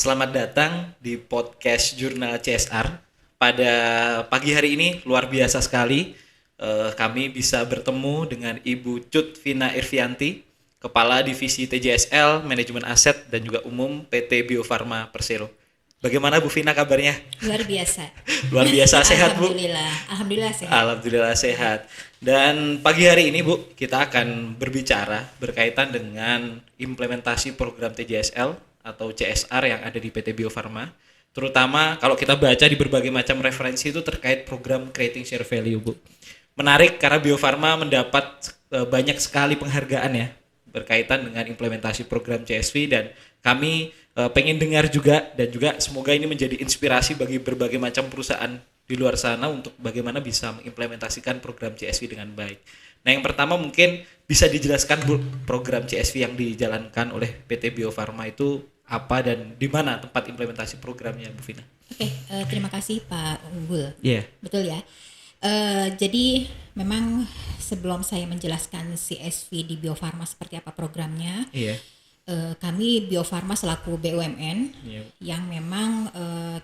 Selamat datang di podcast Jurnal CSR. Pada pagi hari ini luar biasa sekali kami bisa bertemu dengan Ibu Cut Vina Irvianti, Kepala Divisi TJSL, Manajemen Aset dan juga Umum PT Bio Farma Persero. Bagaimana Bu Vina kabarnya? Luar biasa. Luar biasa sehat Bu? Alhamdulillah sehat. Alhamdulillah sehat. Dan pagi hari ini Bu, kita akan berbicara berkaitan dengan implementasi program TJSL atau CSR yang ada di PT Bio Farma. Terutama kalau kita baca di berbagai macam referensi itu terkait program Creating Share Value Bu. Menarik karena Bio Farma mendapat banyak sekali penghargaan ya berkaitan dengan implementasi program CSV, dan kami pengen dengar juga dan juga semoga ini menjadi inspirasi bagi berbagai macam perusahaan di luar sana untuk bagaimana bisa mengimplementasikan program CSV dengan baik. Nah, yang pertama mungkin bisa dijelaskan Bu, program CSV yang dijalankan oleh PT Bio Farma itu apa dan di mana tempat implementasi programnya, Bu Vina? Oke, terima kasih Pak Unggul. Iya. Betul ya. Jadi memang sebelum saya menjelaskan CSV di Bio Farma seperti apa programnya, kami Bio Farma selaku BUMN yang memang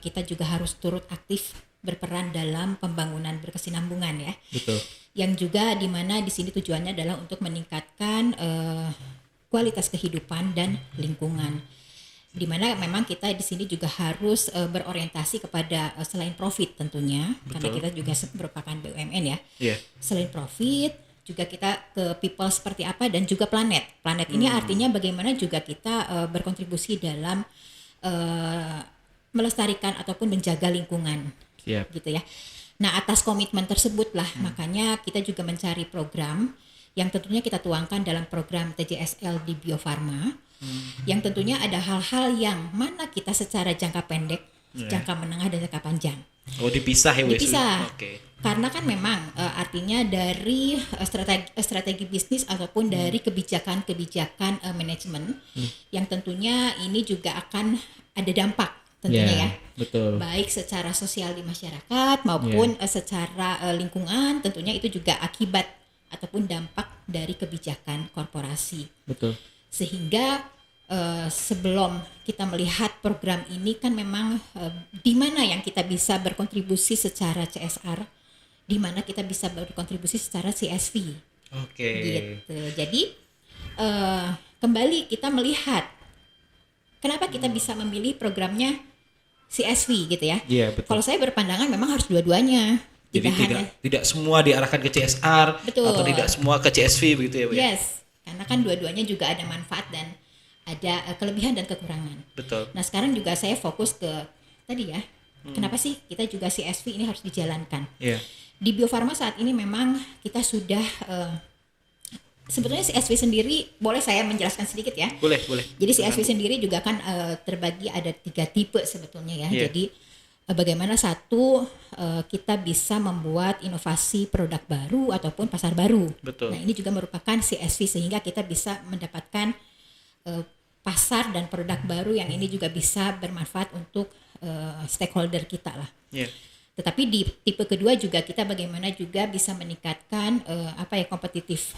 kita juga harus turut aktif berperan dalam pembangunan berkesinambungan ya. Betul. Yang juga di mana di sini tujuannya adalah untuk meningkatkan kualitas kehidupan dan lingkungan. Di mana memang kita di sini juga harus berorientasi kepada selain profit tentunya. Betul. Karena kita juga merupakan BUMN ya. Selain profit juga kita ke people seperti apa dan juga planet. Planet ini artinya bagaimana juga kita berkontribusi dalam melestarikan ataupun menjaga lingkungan. Gitu ya. Nah, atas komitmen tersebutlah makanya kita juga mencari program yang tentunya kita tuangkan dalam program TJSL di Bio Farma. Yang tentunya ada hal-hal yang mana kita secara jangka pendek, jangka menengah dan jangka panjang. Oh, dipisah ya? Dipisah. Okay. Karena kan memang artinya dari strategi bisnis ataupun dari kebijakan manajemen yang tentunya ini juga akan ada dampak tentunya ya. Betul. Baik secara sosial di masyarakat maupun secara lingkungan, tentunya itu juga akibat ataupun dampak dari kebijakan korporasi. Betul. Sehingga sebelum kita melihat program ini kan memang di mana yang kita bisa berkontribusi secara CSR, di mana kita bisa berkontribusi secara CSV. Oke. Gitu. Jadi kembali kita melihat kenapa kita bisa memilih programnya CSV gitu ya. Iya, betul. Kalau saya berpandangan memang harus dua-duanya. Jadi tidak semua diarahkan ke CSR. Betul. Atau tidak semua ke CSV begitu ya Bu? Yes. Karena kan dua-duanya juga ada manfaat dan ada kelebihan dan kekurangan. Betul. Nah, sekarang juga saya fokus ke tadi ya. Kenapa sih kita juga CSV ini harus dijalankan? Di Bio Farma saat ini memang kita sudah sebetulnya CSV sendiri, boleh saya menjelaskan sedikit ya? Boleh. Jadi CSV sendiri juga kan terbagi ada 3 tipe sebetulnya ya. Jadi bagaimana satu kita bisa membuat inovasi produk baru ataupun pasar baru. Betul. Nah, ini juga merupakan CSV sehingga kita bisa mendapatkan pasar dan produk baru yang ini juga bisa bermanfaat untuk stakeholder kita lah. Tetapi di tipe kedua juga kita bagaimana juga bisa meningkatkan kompetitif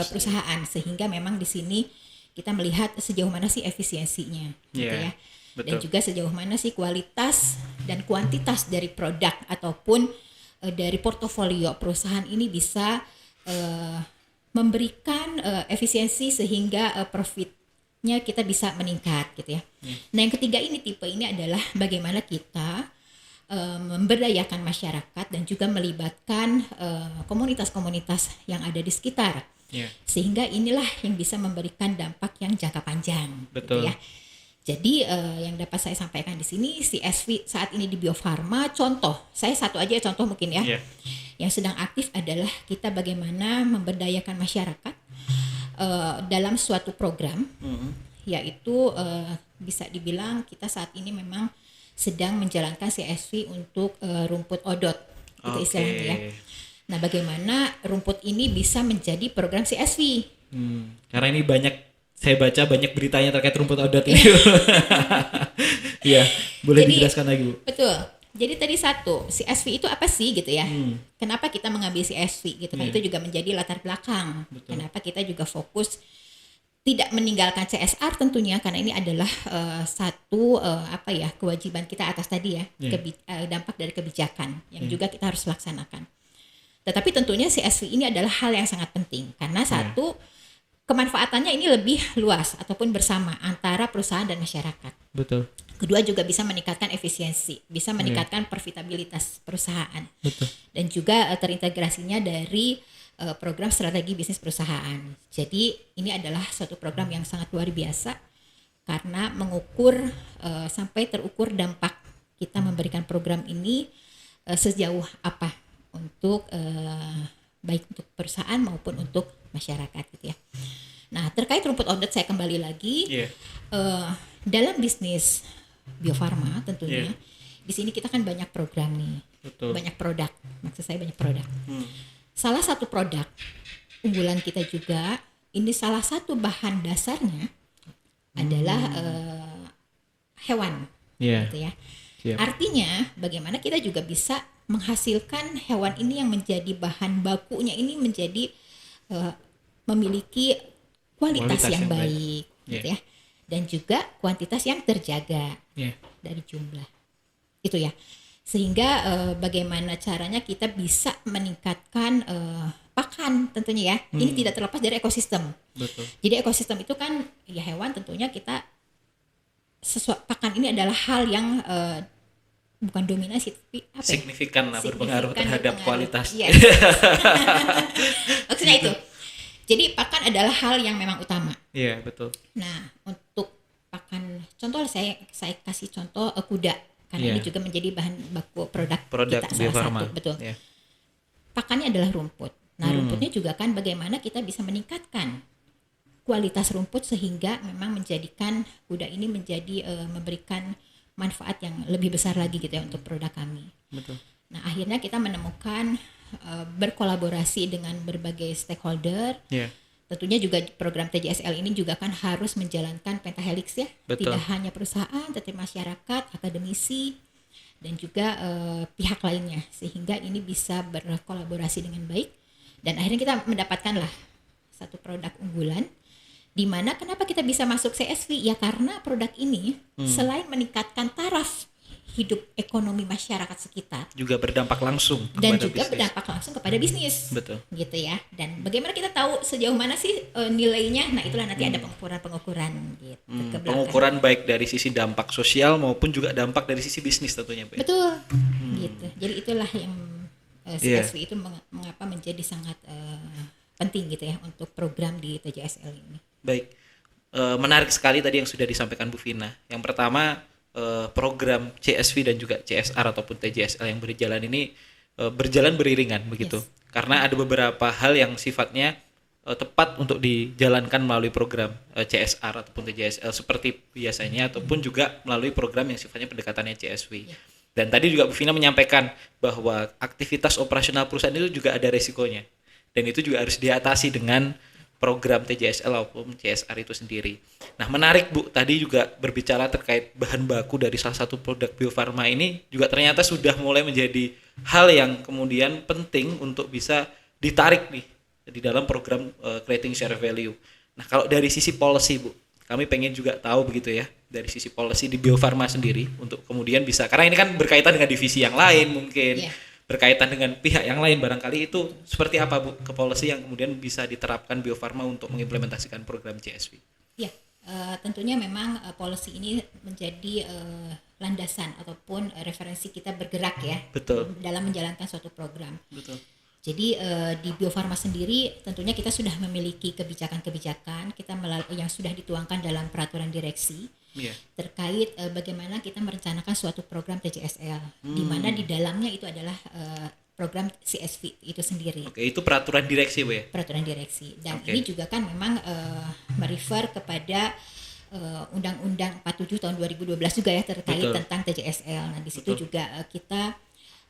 perusahaan, sehingga memang di sini kita melihat sejauh mana sih efisiensinya gitu ya. Betul. Dan juga sejauh mana sih kualitas dan kuantitas dari produk ataupun dari portofolio perusahaan ini bisa memberikan efisiensi sehingga profitnya kita bisa meningkat gitu ya. Nah, yang ketiga ini tipe ini adalah bagaimana kita memberdayakan masyarakat dan juga melibatkan komunitas-komunitas yang ada di sekitar. Sehingga inilah yang bisa memberikan dampak yang jangka panjang. Betul. Gitu ya. Jadi yang dapat saya sampaikan di sini CSV saat ini di Bio Farma, contoh, saya satu aja contoh mungkin ya. Yang sedang aktif adalah kita bagaimana memberdayakan masyarakat dalam suatu program, yaitu bisa dibilang kita saat ini memang sedang menjalankan CSV untuk rumput odot, itu istilahnya ya. Nah, bagaimana rumput ini bisa menjadi program CSV? Karena ini saya baca banyak beritanya terkait rumput odot ini. Iya, boleh dijelaskan lagi Bu? Betul. Jadi tadi satu, CSV itu apa sih gitu ya? Kenapa kita mengambil CSV gitu kan? Itu juga menjadi latar belakang. Betul. Kenapa kita juga fokus tidak meninggalkan CSR tentunya, karena ini adalah satu kewajiban kita atas tadi ya, dampak dari kebijakan yang juga kita harus laksanakan. Tetapi tentunya CSV ini adalah hal yang sangat penting karena satu, kemanfaatannya ini lebih luas ataupun bersama antara perusahaan dan masyarakat. Betul. Kedua juga bisa meningkatkan efisiensi, bisa meningkatkan profitabilitas perusahaan. Betul. Dan juga terintegrasinya dari program strategi bisnis perusahaan. Jadi ini adalah suatu program yang sangat luar biasa karena mengukur sampai terukur dampak kita memberikan program ini sejauh apa untuk baik untuk perusahaan maupun untuk masyarakat gitu ya. Nah, terkait rumput audit saya kembali lagi dalam bisnis biofarma tentunya di sini kita kan banyak program nih. Betul. Banyak produk, maksud saya banyak produk. Salah satu produk unggulan kita juga, ini salah satu bahan dasarnya adalah hewan, gitu ya. Siap. Artinya bagaimana kita juga bisa menghasilkan hewan ini yang menjadi bahan bakunya ini menjadi memiliki kualitas yang baik, gitu ya, dan juga kuantitas yang terjaga dari jumlah, itu ya. Sehingga bagaimana caranya kita bisa meningkatkan pakan tentunya ya. Ini tidak terlepas dari ekosistem. Betul. Jadi ekosistem itu kan ya hewan tentunya kita pakan ini adalah hal yang bukan dominasi tapi apa? Signifikan lah berpengaruh terhadap kualitas. Yes. Maksudnya itu. Jadi pakan adalah hal yang memang utama. Iya, betul. Nah, untuk pakan contoh saya kasih contoh kuda. Karena ini juga menjadi bahan baku produk kita salah satu, betul. Pakannya adalah rumput. Nah, rumputnya juga kan bagaimana kita bisa meningkatkan kualitas rumput sehingga memang menjadikan kuda ini menjadi memberikan manfaat yang lebih besar lagi gitu ya untuk produk kami. Betul. Nah, akhirnya kita menemukan berkolaborasi dengan berbagai stakeholder. Tentunya juga program TJSL ini juga kan harus menjalankan pentahelix ya. Betul. Tidak hanya perusahaan, tetapi masyarakat, akademisi, dan juga pihak lainnya. Sehingga ini bisa berkolaborasi dengan baik. Dan akhirnya kita mendapatkanlah satu produk unggulan. Di mana kenapa kita bisa masuk CSV? Ya karena produk ini selain meningkatkan taraf hidup ekonomi masyarakat sekitar juga berdampak langsung dan juga bisnis. Berdampak langsung kepada bisnis. Betul. Gitu ya. Dan bagaimana kita tahu sejauh mana sih nilainya? Nah, itulah nanti ada pengukuran gitu. Pengukuran baik dari sisi dampak sosial maupun juga dampak dari sisi bisnis tentunya, Pak. Betul. Gitu. Jadi itulah yang CSV itu mengapa menjadi sangat penting gitu ya untuk program di TJSL ini. Baik. Menarik sekali tadi yang sudah disampaikan Bu Vina. Yang pertama program CSV dan juga CSR ataupun TJSL yang berjalan ini berjalan beriringan begitu. Karena ada beberapa hal yang sifatnya tepat untuk dijalankan melalui program CSR ataupun TJSL seperti biasanya ataupun juga melalui program yang sifatnya pendekatannya CSV. Dan tadi juga Bu Vina menyampaikan bahwa aktivitas operasional perusahaan itu juga ada resikonya. Dan itu juga harus diatasi dengan program TJSL maupun CSR itu sendiri. Nah, menarik Bu, tadi juga berbicara terkait bahan baku dari salah satu produk biofarma ini juga ternyata sudah mulai menjadi hal yang kemudian penting untuk bisa ditarik nih di dalam program Creating Share Value. Nah, kalau dari sisi policy Bu, kami pengen juga tahu begitu ya, dari sisi policy di biofarma sendiri untuk kemudian bisa, karena ini kan berkaitan dengan divisi yang lain mungkin. Berkaitan dengan pihak yang lain barangkali itu seperti apa Bu ke policy yang kemudian bisa diterapkan biofarma untuk mengimplementasikan program CSV? Ya, tentunya memang policy ini menjadi landasan ataupun referensi kita bergerak ya. Betul. Dalam menjalankan suatu program. Betul. Jadi di biofarma sendiri tentunya kita sudah memiliki kebijakan-kebijakan kita yang sudah dituangkan dalam peraturan direksi. Terkait bagaimana kita merencanakan suatu program TJSL di mana di dalamnya itu adalah program CSV itu sendiri. Oke, itu peraturan direksi Bu ya? Peraturan direksi dan ini juga kan memang merefer kepada Undang-Undang 47 tahun 2012 juga ya terkait tentang TJSL. Nah, di situ juga kita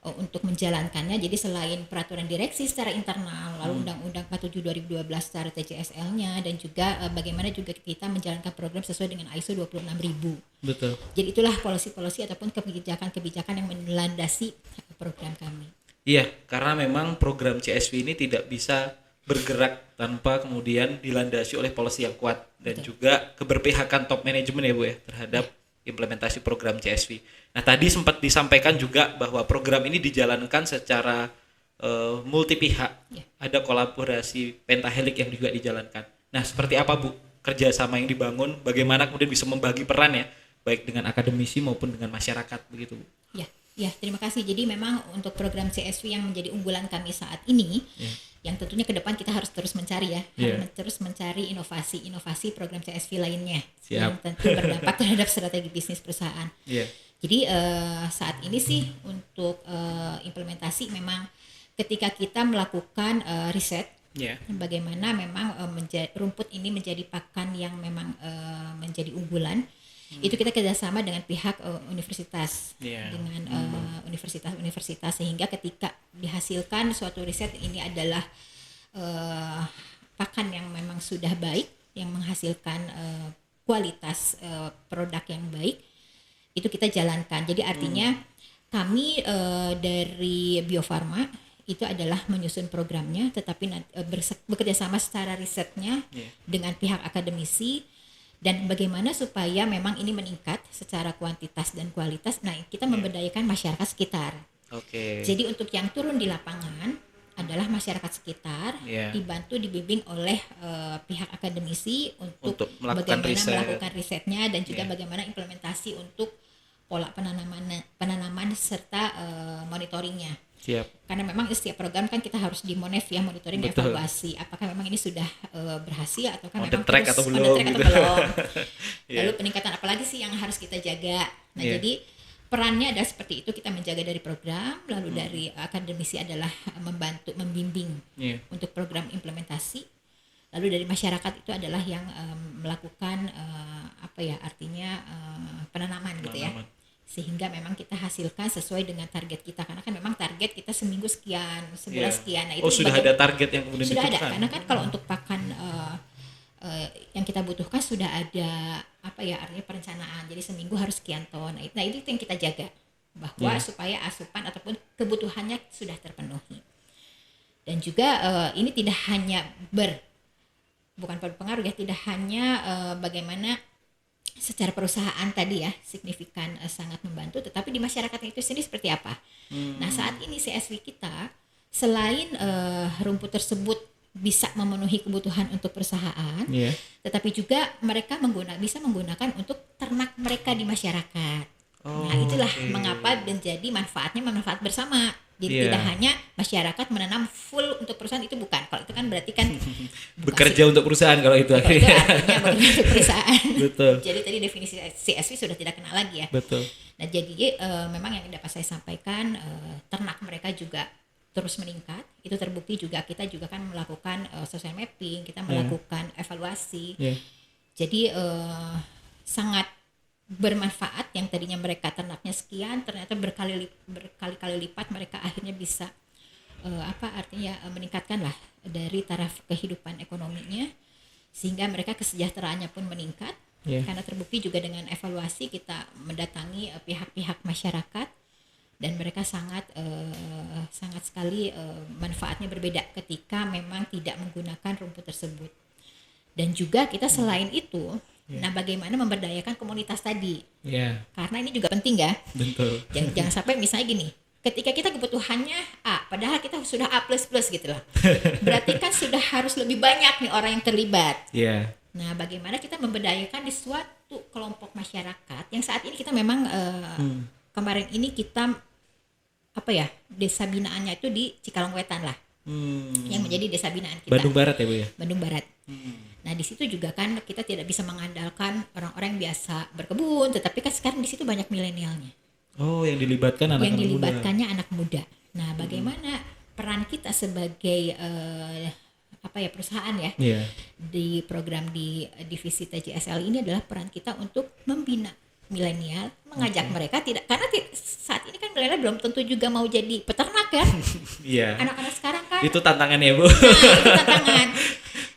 untuk menjalankannya, jadi selain peraturan direksi secara internal, lalu Undang-Undang 47 2012 secara TJSL-nya, dan juga bagaimana juga kita menjalankan program sesuai dengan ISO 26000. Betul. Jadi itulah policy-policy ataupun kebijakan-kebijakan yang melandasi program kami. Iya, karena memang program CSV ini tidak bisa bergerak tanpa kemudian dilandasi oleh policy yang kuat dan juga keberpihakan top manajemen ya Bu ya terhadap implementasi program CSV. Nah tadi sempat disampaikan juga bahwa program ini dijalankan secara multi pihak, ada kolaborasi pentahelik yang juga dijalankan. Nah seperti apa Bu kerjasama yang dibangun, bagaimana kemudian bisa membagi peran ya, baik dengan akademisi maupun dengan masyarakat begitu Bu? Ya, terima kasih. Jadi memang untuk program CSV yang menjadi unggulan kami saat ini, yang tentunya ke depan kita harus terus mencari ya, harus terus mencari inovasi program CSV lainnya yang tentu berdampak terhadap strategi bisnis perusahaan. Jadi saat ini sih untuk implementasi memang ketika kita melakukan riset, bagaimana memang rumput ini menjadi pakan yang memang menjadi unggulan. Itu kita kerjasama dengan pihak universitas, dengan universitas-universitas sehingga ketika dihasilkan suatu riset ini adalah pakan yang memang sudah baik, yang menghasilkan kualitas produk yang baik, itu kita jalankan. Jadi artinya kami dari Bio Farma itu adalah menyusun programnya, tetapi bekerja sama secara risetnya dengan pihak akademisi. Dan bagaimana supaya memang ini meningkat secara kuantitas dan kualitas. Nah, kita memberdayakan masyarakat sekitar. Jadi untuk yang turun di lapangan adalah masyarakat sekitar, dibantu dibimbing oleh pihak akademisi untuk bagaimana melakukan risetnya dan juga bagaimana implementasi untuk pola penanaman serta monitoringnya. Karena memang setiap program kan kita harus dimonef ya, monitoring, evaluasi apakah memang ini sudah berhasil ataukah memang track terus atau belum, Lalu peningkatan apalagi sih yang harus kita jaga. Nah jadi perannya adalah seperti itu, kita menjaga dari program, lalu dari akademisi adalah membantu membimbing untuk program implementasi, lalu dari masyarakat itu adalah yang melakukan penanaman gitu ya, sehingga memang kita hasilkan sesuai dengan target kita, karena kan memang target kita seminggu sekian, sebulan sekian. Nah itu sudah ada target yang kemudian sudah ditentukan. ada, karena kan kalau untuk pakan yang kita butuhkan sudah ada artinya perencanaan, jadi seminggu harus sekian ton. Nah itu yang kita jaga bahwa supaya asupan ataupun kebutuhannya sudah terpenuhi. Dan juga ini tidak hanya bukan berpengaruh ya, tidak hanya bagaimana secara perusahaan tadi ya signifikan sangat membantu, tetapi di masyarakat itu sendiri seperti apa. Nah saat ini CSV kita selain rumput tersebut bisa memenuhi kebutuhan untuk perusahaan, tetapi juga mereka bisa menggunakan untuk ternak mereka di masyarakat. Nah itulah mengapa menjadi manfaat bersama. Jadi tidak hanya masyarakat menanam full untuk perusahaan, itu bukan. Kalau itu kan berarti kan bekerja untuk perusahaan kalau itu. Itu artinya bekerja untuk perusahaan. Betul. Jadi tadi definisi CSV sudah tidak kenal lagi ya. Betul. Nah jadi memang yang dapat saya sampaikan, ternak mereka juga terus meningkat. Itu terbukti juga, kita juga kan melakukan social mapping, kita melakukan evaluasi. Jadi sangat bermanfaat. Yang tadinya mereka ternaknya sekian, ternyata berkali-kali lipat mereka akhirnya bisa meningkatkan lah dari taraf kehidupan ekonominya, sehingga mereka kesejahteraannya pun meningkat. Karena terbukti juga dengan evaluasi kita mendatangi pihak-pihak masyarakat, dan mereka sangat sekali manfaatnya berbeda ketika memang tidak menggunakan rumput tersebut. Dan juga kita selain itu, nah bagaimana memberdayakan komunitas tadi, karena ini juga penting ya. Betul. Jangan sampai misalnya gini, ketika kita kebutuhannya A, padahal kita sudah A++ gitu loh, berarti kan sudah harus lebih banyak nih orang yang terlibat. Nah bagaimana kita memberdayakan di suatu kelompok masyarakat yang saat ini kita memang kemarin ini kita desa binaannya itu di Cikalongwetan lah, yang menjadi desa binaan kita. Bandung Barat ya Bu ya? Bandung Barat. Nah di situ juga kan kita tidak bisa mengandalkan orang-orang yang biasa berkebun, tetapi kan sekarang di situ banyak milenialnya. Yang dilibatkan anak-anak muda. Yang dilibatkannya anak muda. Nah bagaimana peran kita sebagai perusahaan ya di program di divisi TJSL ini adalah peran kita untuk membina milenial, mengajak mereka karena saat ini kan milenial belum tentu juga mau jadi peternak ya. Anak-anak sekarang kan itu tantangannya Bu. Itu tantangan.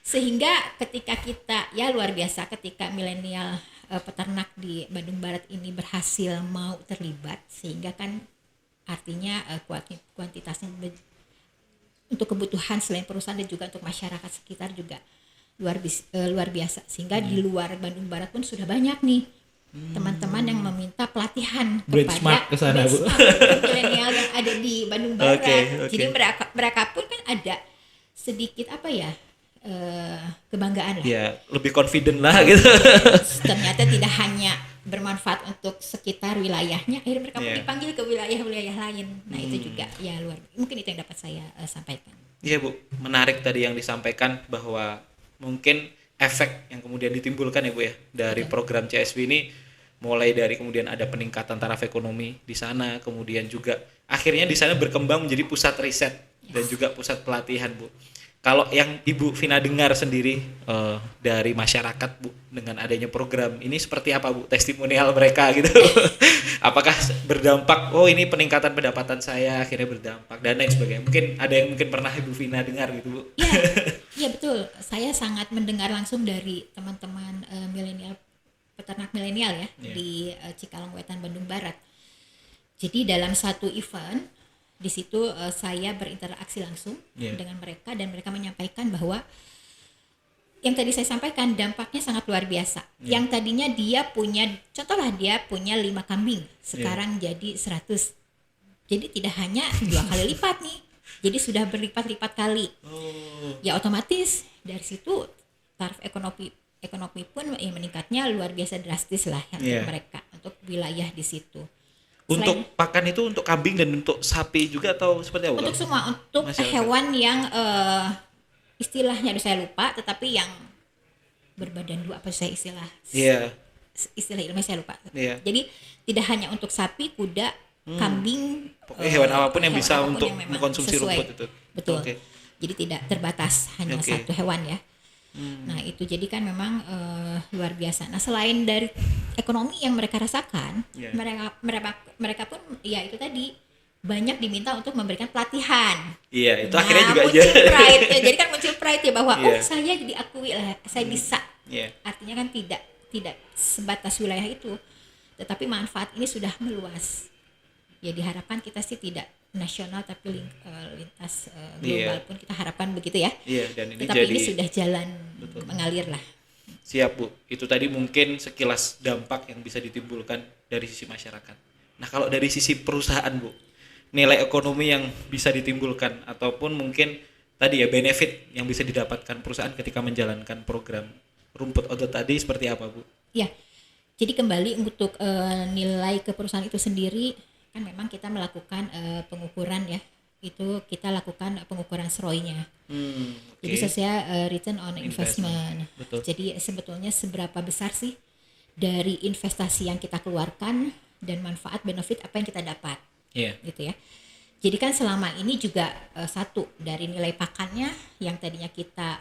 Sehingga ketika kita luar biasa ketika milenial peternak di Bandung Barat ini berhasil mau terlibat, sehingga kan artinya kuantitasnya untuk kebutuhan selain perusahaan dan juga untuk masyarakat sekitar juga luar biasa, sehingga di luar Bandung Barat pun sudah banyak nih teman-teman yang meminta pelatihan benchmark kepada kesana, Bu. milenial yang ada di Bandung Barat. Okay. Jadi mereka pun kan ada sedikit kebanggaan lah. Ya, lebih confident lah gitu. Ternyata tidak hanya bermanfaat untuk sekitar wilayahnya, akhirnya mereka pun dipanggil ke wilayah-wilayah lain. Nah itu juga ya mungkin itu yang dapat saya sampaikan. Iya Bu, menarik tadi yang disampaikan bahwa mungkin efek yang kemudian ditimbulkan ya Bu ya dari program CSW ini, mulai dari kemudian ada peningkatan taraf ekonomi di sana, kemudian juga akhirnya di sana berkembang menjadi pusat riset dan juga pusat pelatihan Bu. Kalau yang Ibu Vina dengar sendiri dari masyarakat Bu dengan adanya program ini seperti apa Bu testimonial mereka gitu? Apakah berdampak, oh ini peningkatan pendapatan saya akhirnya berdampak dan lain sebagainya. Mungkin ada yang pernah Ibu Vina dengar gitu Bu? Iya betul. Saya sangat mendengar langsung dari teman-teman milenial, peternak milenial ya di Cikalong Wetan Bandung Barat. Jadi dalam satu event di situ saya berinteraksi langsung dengan mereka dan mereka menyampaikan bahwa yang tadi saya sampaikan dampaknya sangat luar biasa. Yang tadinya dia punya 5 kambing, sekarang jadi 100. Jadi tidak hanya 2 kali lipat nih. Jadi sudah berlipat-lipat kali. Ya otomatis dari situ taraf ekonomi pun meningkatnya luar biasa drastis lah untuk mereka, untuk wilayah di situ. Untuk pakan itu untuk kambing dan untuk sapi juga atau seperti apa? Untuk semua, untuk masyarakat. Hewan yang istilahnya saya lupa, tetapi yang berbadan 2 apa saya istilah ilmiah saya lupa. Jadi tidak hanya untuk sapi, kuda, kambing, hewan apapun yang bisa untuk mengkonsumsi rumput itu. Betul. Jadi tidak terbatas hanya satu hewan ya. Nah itu jadi kan memang luar biasa. Nah selain dari ekonomi yang mereka rasakan, mereka pun ya itu tadi banyak diminta untuk memberikan pelatihan. Iya, itu akhirnya juga muncul pride. Ya, jadi kan muncul pride ya bahwa saya diakui lah, saya bisa. Artinya kan tidak sebatas wilayah itu, tetapi manfaat ini sudah meluas. Ya diharapkan kita sih tidak nasional tapi lintas global pun kita harapkan begitu ya. Dan ini tetapi ini sudah jalan mengalir lah. Siap Bu, itu tadi mungkin sekilas dampak yang bisa ditimbulkan dari sisi masyarakat. Nah kalau dari sisi perusahaan Bu, nilai ekonomi yang bisa ditimbulkan ataupun mungkin tadi ya benefit yang bisa didapatkan perusahaan ketika menjalankan program rumput otot tadi seperti apa Bu? Ya, jadi kembali untuk nilai ke perusahaan itu sendiri kan memang kita melakukan pengukuran ya, itu kita lakukan pengukuran SROI-nya. Jadi sesuai return on investment. Betul. Jadi sebetulnya seberapa besar sih dari investasi yang kita keluarkan dan manfaat benefit apa yang kita dapat, gitu ya. Jadi kan selama ini juga satu dari nilai pakannya yang tadinya kita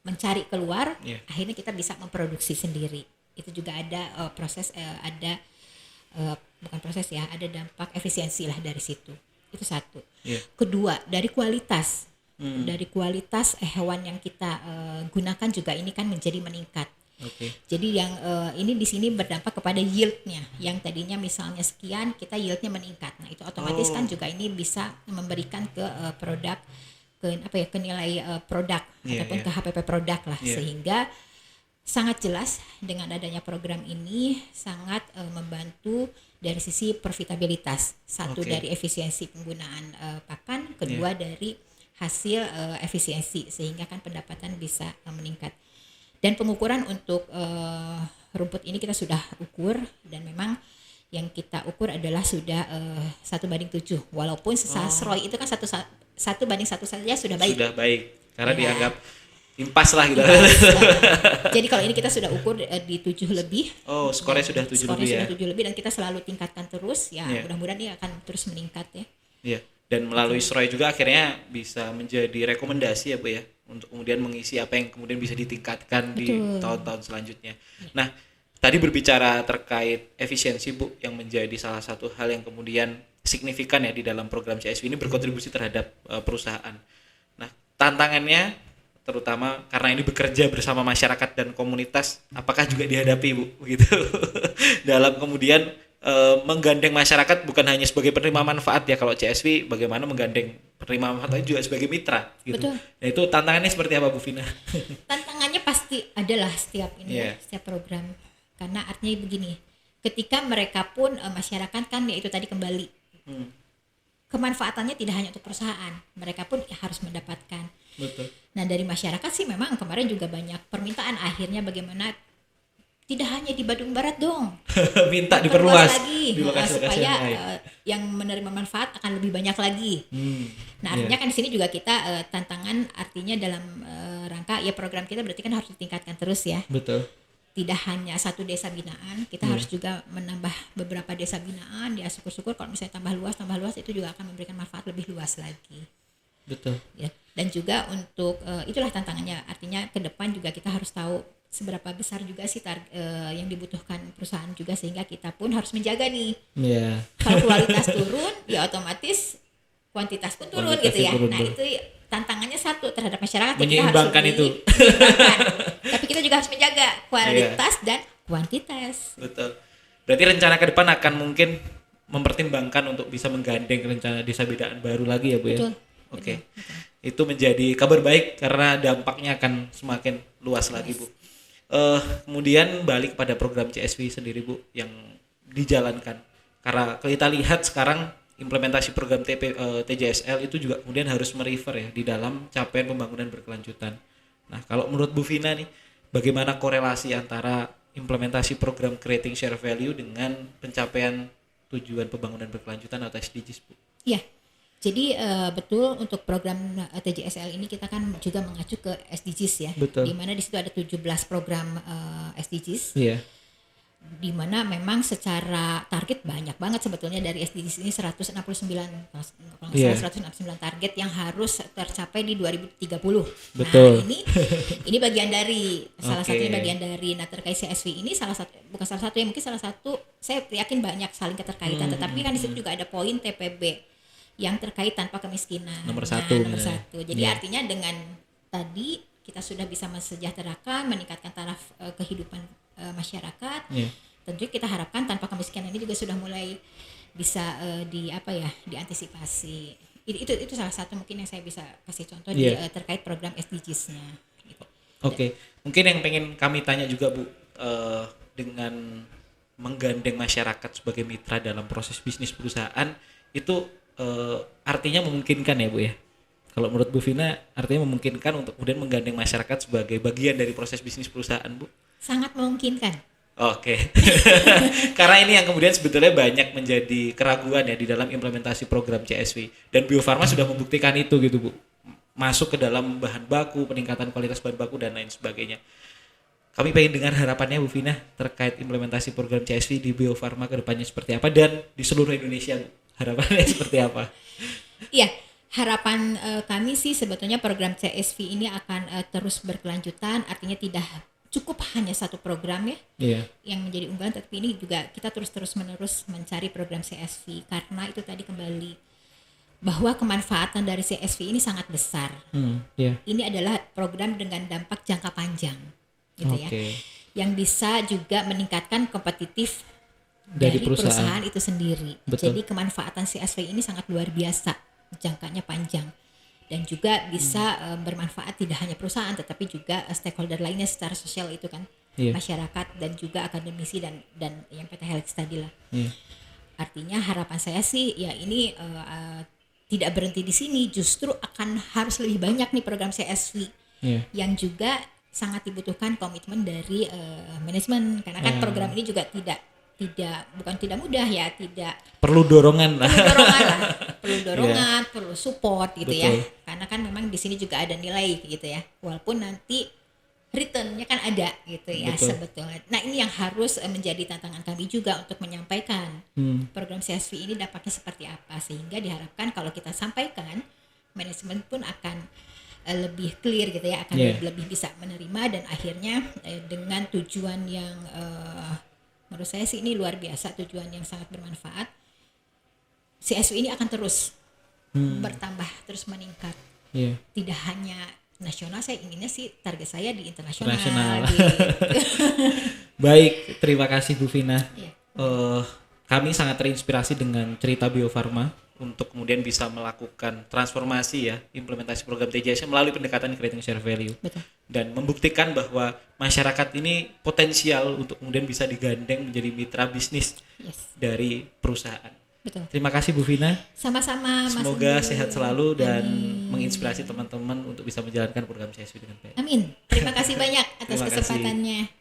mencari keluar, akhirnya kita bisa memproduksi sendiri. Itu juga ada ada dampak efisiensi lah dari situ. Itu satu. Kedua, dari kualitas. Dari kualitas hewan yang kita gunakan juga ini kan menjadi meningkat. Jadi yang ini di sini berdampak kepada yieldnya. Yang tadinya misalnya sekian, kita yieldnya meningkat. Nah itu otomatis kan juga ini bisa memberikan ke produk, ke nilai produk ataupun ke HPP produk lah, sehingga sangat jelas dengan adanya program ini sangat membantu dari sisi profitabilitas. Satu dari efisiensi penggunaan pakan, kedua dari hasil efisiensi, sehingga kan pendapatan bisa meningkat. Dan pengukuran untuk rumput ini kita sudah ukur, dan memang yang kita ukur adalah sudah 1:7. Walaupun SROI itu kan 1:1 saja sudah baik. Sudah baik, karena dianggap impas lah gitu. Jadi kalau ini kita sudah ukur di 7 lebih. Skornya sudah 7 lebih ya. Skornya sudah 7 lebih dan kita selalu tingkatkan terus ya. Mudah-mudahan ini akan terus meningkat ya. Dan melalui SROI juga akhirnya bisa menjadi rekomendasi ya Bu ya, untuk kemudian mengisi apa yang kemudian bisa ditingkatkan di tahun-tahun selanjutnya. Nah, tadi berbicara terkait efisiensi Bu, yang menjadi salah satu hal yang kemudian signifikan ya di dalam program CSW ini, berkontribusi terhadap perusahaan. Nah, tantangannya terutama karena ini bekerja bersama masyarakat dan komunitas, apakah juga dihadapi Bu begitu dalam kemudian menggandeng masyarakat bukan hanya sebagai penerima manfaat ya, kalau CSW bagaimana menggandeng penerima manfaat juga sebagai mitra gitu. Betul. Nah itu tantangannya seperti apa Bu Vina? Tantangannya pasti adalah setiap ini Yeah. setiap program, karena artinya begini, ketika mereka pun masyarakat kan ya itu tadi kembali kemanfaatannya tidak hanya untuk perusahaan, mereka pun harus mendapatkan. Betul. Nah dari masyarakat sih memang kemarin juga banyak permintaan, akhirnya bagaimana tidak hanya di Bandung Barat dong, Minta diperluas lagi di lokasi-lokasi supaya yang lain. yang menerima manfaat akan lebih banyak lagi. Nah artinya kan di sini juga kita tantangan artinya dalam rangka ya program kita berarti kan harus ditingkatkan terus ya. Betul. Tidak hanya satu desa binaan, kita harus juga menambah beberapa desa binaan. Ya syukur-syukur kalau misalnya tambah luas itu juga akan memberikan manfaat lebih luas lagi. Betul. Ya. Dan juga untuk itulah tantangannya. Artinya ke depan juga kita harus tahu seberapa besar juga sih yang dibutuhkan perusahaan juga, sehingga kita pun harus menjaga nih. Iya. Kalau kualitas turun, ya otomatis kuantitas pun turun gitu ya. Nah itu tantangannya satu terhadap masyarakat. Menyeimbangkan itu. Menyeimbangkan. Tapi kita juga harus menjaga kualitas dan kuantitas. Betul. Berarti rencana ke depan akan mungkin mempertimbangkan untuk bisa menggandeng rencana desa binaan baru lagi ya Bu ya. Betul. Oke. Itu menjadi kabar baik karena dampaknya akan semakin luas lagi Bu. Kemudian balik pada program CSV sendiri Bu yang dijalankan. Karena kita lihat sekarang implementasi program TJSL itu juga kemudian harus merefer ya di dalam capaian pembangunan berkelanjutan. Nah, kalau menurut Bu Vina nih, bagaimana korelasi antara implementasi program Creating Share Value dengan pencapaian tujuan pembangunan berkelanjutan atau SDGs Bu? Iya. Jadi betul untuk program TJSL ini kita kan juga mengacu ke SDGs ya. Betul. Di mana di situ ada 17 program SDGs. Iya. Di mana memang secara target banyak banget sebetulnya dari SDGs ini 169 kalau nggak salah 169 target yang harus tercapai di 2030. Betul. Nah, ini bagian dari salah satunya bagian dari terkait CSV ini bukan salah satu ya, mungkin salah satu, saya yakin banyak saling keterkaitan, tetapi kan di situ juga ada poin TPB yang terkait tanpa kemiskinan. Nomor satu. Jadi artinya dengan tadi kita sudah bisa mensejahterakan, meningkatkan taraf kehidupan masyarakat. Tentu kita harapkan tanpa kemiskinan ini juga sudah mulai bisa diantisipasi. Itu salah satu mungkin yang saya bisa kasih contoh terkait program SDGs-nya. Gitu. Oke. Mungkin yang pengen kami tanya juga Bu, dengan menggandeng masyarakat sebagai mitra dalam proses bisnis perusahaan itu artinya memungkinkan ya Bu ya. Kalau menurut Bu Vina artinya memungkinkan untuk kemudian menggandeng masyarakat sebagai bagian dari proses bisnis perusahaan Bu? Sangat memungkinkan. Oke. Karena ini yang kemudian sebetulnya banyak menjadi keraguan ya di dalam implementasi program CSV, dan Bio Farma sudah membuktikan itu gitu Bu. Masuk ke dalam bahan baku, peningkatan kualitas bahan baku dan lain sebagainya. Kami pengen dengar harapannya Bu Vina terkait implementasi program CSV di Bio Farma ke depannya seperti apa dan di seluruh Indonesia Bu. Harapannya seperti apa? Iya, harapan kami sih sebetulnya program CSV ini akan terus berkelanjutan, artinya tidak cukup hanya satu program ya yang menjadi unggulan, tapi ini juga kita terus menerus mencari program CSV karena itu tadi kembali bahwa kemanfaatan dari CSV ini sangat besar. Ini adalah program dengan dampak jangka panjang, gitu ya, yang bisa juga meningkatkan kompetitif dari perusahaan itu sendiri. Betul. Jadi kemanfaatan CSV ini sangat luar biasa, jangkanya panjang, dan juga bisa bermanfaat tidak hanya perusahaan tetapi juga stakeholder lainnya secara sosial itu kan, masyarakat dan juga akademisi dan yang PT Helix tadi lah. Artinya harapan saya sih ya ini tidak berhenti di sini, justru akan harus lebih banyak nih program CSV yang juga sangat dibutuhkan komitmen dari manajemen, karena kan program ini juga bukan tidak mudah ya, tidak perlu dorongan lah. Perlu dorongan, perlu support gitu. Betul. Ya. Karena kan memang di sini juga ada nilai gitu ya. Walaupun nanti returnnya kan ada gitu ya. Betul. Sebetulnya. Nah, ini yang harus menjadi tantangan kami juga untuk menyampaikan program CSV ini dampaknya seperti apa, sehingga diharapkan kalau kita sampaikan manajemen pun akan lebih clear gitu ya, akan lebih bisa menerima, dan akhirnya dengan tujuan yang menurut saya sih ini luar biasa, tujuan yang sangat bermanfaat. CSV ini akan terus bertambah, terus meningkat. Tidak hanya nasional, saya inginnya sih target saya di internasional. Baik, terima kasih Bu Vina. kami sangat terinspirasi dengan cerita Bio Farma untuk kemudian bisa melakukan transformasi ya, implementasi program TJS melalui pendekatan creating share value. Betul. Dan membuktikan bahwa masyarakat ini potensial untuk kemudian bisa digandeng menjadi mitra bisnis dari perusahaan. Betul. Terima kasih Bu Vina. Sama-sama Mas. Semoga sehat selalu dan Amin. menginspirasi teman-teman untuk bisa menjalankan program CSV dengan baik. Amin. Terima kasih banyak atas Terima kasih. kesempatannya.